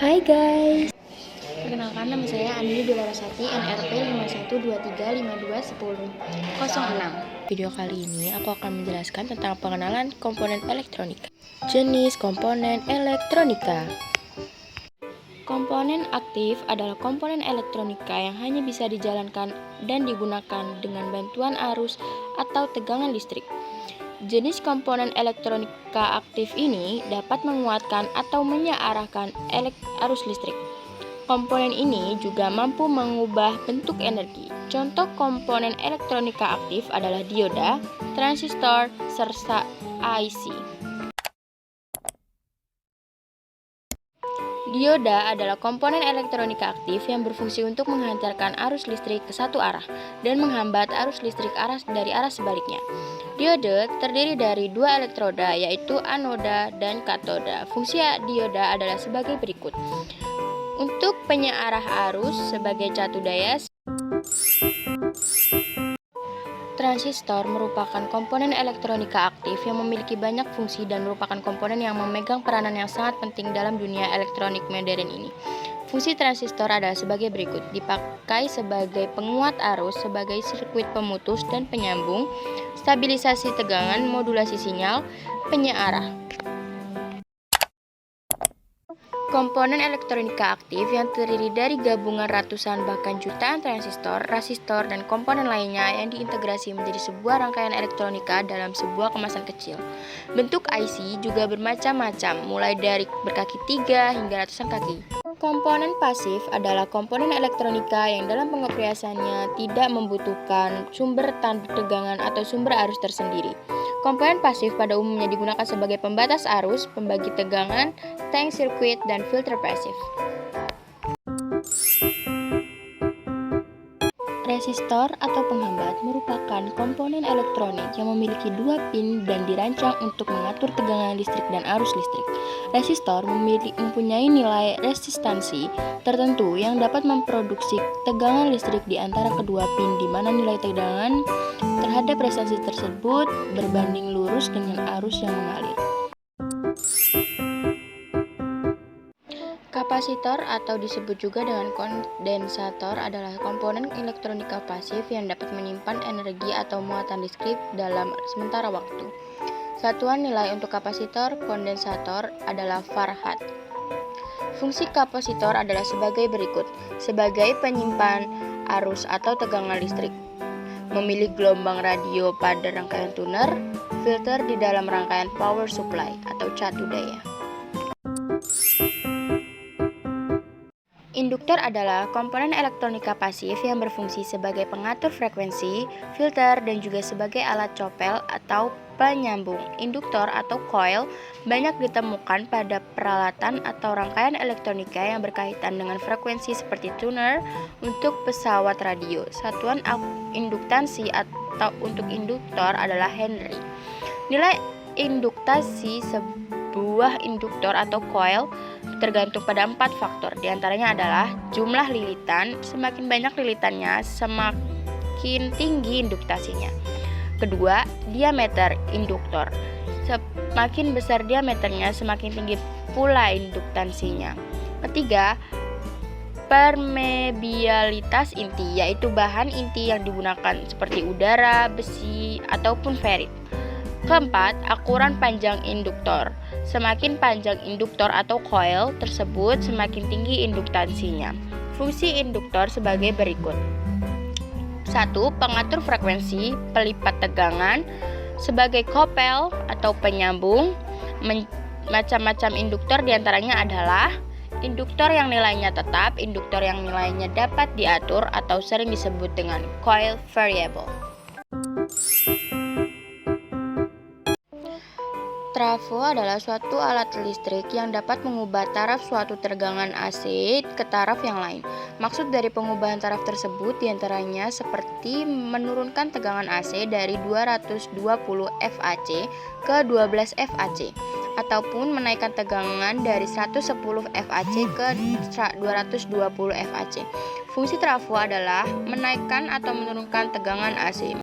Hai guys, perkenalkan nama saya Andi Delarasati, NRP 5123521006. Video kali ini aku akan menjelaskan tentang pengenalan komponen elektronika. Jenis komponen elektronika. Komponen aktif adalah komponen elektronika yang hanya bisa dijalankan dan digunakan dengan bantuan arus atau tegangan listrik. Jenis komponen elektronika aktif ini dapat menguatkan atau menyearahkan arus listrik. Komponen ini juga mampu mengubah bentuk energi. Contoh komponen elektronika aktif adalah dioda, transistor, serta IC. Dioda adalah komponen elektronika aktif yang berfungsi untuk menghantarkan arus listrik ke satu arah dan menghambat arus listrik dari arah sebaliknya. Diode terdiri dari dua elektroda, yaitu anoda dan katoda. Fungsi dioda adalah sebagai berikut. Untuk penyearah arus sebagai catu daya, transistor merupakan komponen elektronika aktif yang memiliki banyak fungsi dan merupakan komponen yang memegang peranan yang sangat penting dalam dunia elektronik modern ini. Fungsi transistor adalah sebagai berikut: dipakai sebagai penguat arus, sebagai sirkuit pemutus dan penyambung, stabilisasi tegangan, modulasi sinyal, penyearah. Komponen elektronika aktif yang terdiri dari gabungan ratusan bahkan jutaan transistor, resistor, dan komponen lainnya yang diintegrasi menjadi sebuah rangkaian elektronika dalam sebuah kemasan kecil. Bentuk IC juga bermacam-macam, mulai dari berkaki 3 hingga ratusan kaki. Komponen pasif adalah komponen elektronika yang dalam pengoperasiannya tidak membutuhkan sumber tegangan atau sumber arus tersendiri. Komponen pasif pada umumnya digunakan sebagai pembatas arus, pembagi tegangan, tank sirkuit, dan filter pasif. Resistor atau penghambat merupakan komponen elektronik yang memiliki dua pin dan dirancang untuk mengatur tegangan listrik dan arus listrik. Resistor mempunyai nilai resistansi tertentu yang dapat memproduksi tegangan listrik di antara kedua pin, di mana nilai tegangan terhadap resistansi tersebut berbanding lurus dengan arus yang mengalir. Kapasitor atau disebut juga dengan kondensator adalah komponen elektronika pasif yang dapat menyimpan energi atau muatan listrik dalam sementara waktu. Satuan nilai untuk kapasitor kondensator adalah farad. Fungsi kapasitor adalah sebagai berikut: sebagai penyimpan arus atau tegangan listrik, memilih gelombang radio pada rangkaian tuner, filter di dalam rangkaian power supply atau catu daya. Induktor adalah komponen elektronika pasif yang berfungsi sebagai pengatur frekuensi, filter, dan juga sebagai alat copel atau penyambung. Induktor atau coil banyak ditemukan pada peralatan atau rangkaian elektronika yang berkaitan dengan frekuensi seperti tuner untuk pesawat radio. Satuan induktansi atau untuk induktor adalah Henry. Nilai induktasi sebuah induktor atau coil tergantung pada 4 faktor. Di antaranya adalah jumlah lilitan. Semakin banyak lilitannya, semakin tinggi induktasinya. Kedua, diameter induktor. Semakin besar diameternya, semakin tinggi pula induktansinya. Ketiga, permeabilitas inti, yaitu bahan inti yang digunakan seperti udara, besi, ataupun ferit. Keempat, akuran panjang induktor. Semakin panjang induktor atau coil tersebut, semakin tinggi induktansinya. Fungsi induktor sebagai berikut. 1. Pengatur frekuensi, pelipat tegangan, sebagai kopel atau penyambung. Macam-macam induktor diantaranya adalah induktor yang nilainya tetap, induktor yang nilainya dapat diatur atau sering disebut dengan coil variable. Trafo adalah suatu alat listrik yang dapat mengubah taraf suatu tegangan AC ke taraf yang lain. Maksud dari pengubahan taraf tersebut diantaranya seperti menurunkan tegangan AC dari 220 VAC ke 12 VAC, ataupun menaikkan tegangan dari 110 VAC ke 220 VAC. Fungsi trafo adalah menaikkan atau menurunkan tegangan AC,